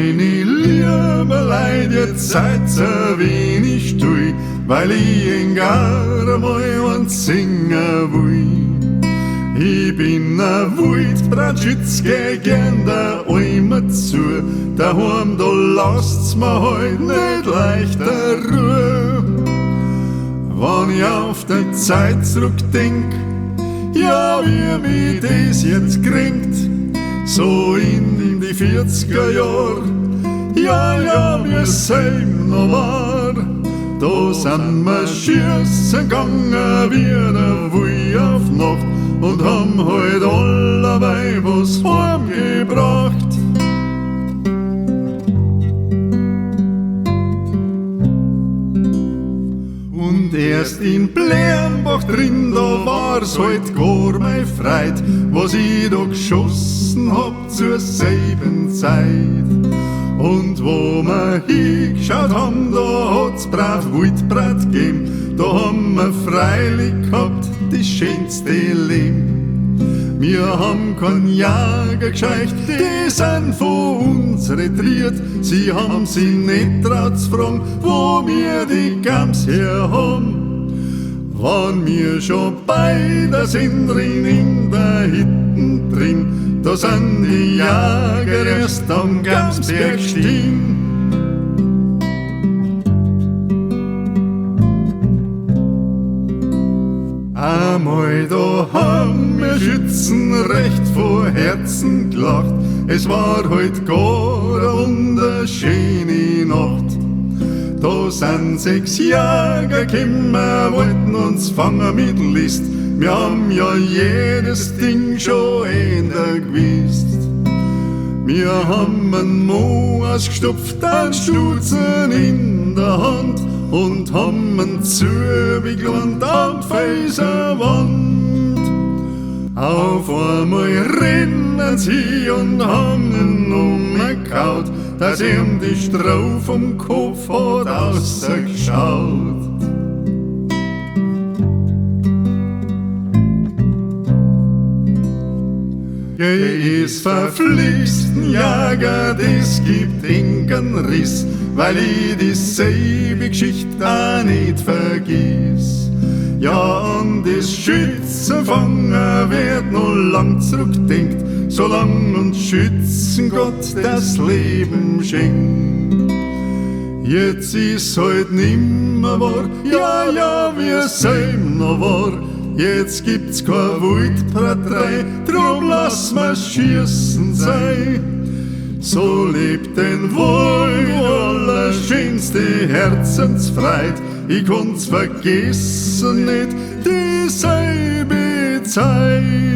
meine liebe Leid, jetzt seid so wenig still, weil ich in gar mal und singen will. Ich bin ein Wildbratschütz, geh gern der Alme zu, daheim da lasst's mir heut nicht leichter Ruhe. Wenn ich auf die Zeit zurückdenk, ja, wie mich das jetzt kränkt, so in die 40er Jahr, ja, wie es heim noch war, da sind wir schießen gegangen, wieder wie auf Nacht, und haben heut allerweil was heimgebracht. Und erst in Blernbach drin, da war's heut gar mei Freud, was ich da geschossen hab zur selben Zeit. Und wo wir hingeschaut haben, da hat's brav Wildbrat gegeben, da haben wir freilich gehabt die schönste Leben. Wir haben keinen Jäger gescheucht, die sind von uns retriert. Sie haben sich nicht traut zu fragen, wo wir die Gams her haben. Wann wir schon beide sind drin in der Hütten drin, da sind die Jäger erst am Gamsberg stehen. Einmal da haben wir Schützen recht vor Herzen gelacht, es war heut gar eine wunderschöne Nacht. Da sind 6 Jäger gekommen, wollten uns fangen mit List, wir haben ja jedes Ding schon gewusst. Wir haben einen Moas gestopft, einen Stutzen in der Hand und haben einen zugewandt am Felsenwand. Auf einmal rennen sie und haben ihn umgekaut, dass ihm die Stroh vom Kopf hat rausgeschaut. Es verflixten Jäger, das gibt engen Riss, weil ich dieselbe Geschichte auch nicht vergiss. Ja, an das Schützenfangen wird noch lang zurückdenkt, solang uns Schützengott das Leben schenkt. Jetzt ist halt nimmer wahr, ja, wie es heim noch war. Jetzt gibt's kein Wildbraterei, drum lass mal schießen sein. So lebt denn wohl die allerschönste Herzensfreit. Ich kann's vergessen nicht, dieselbe Zeit.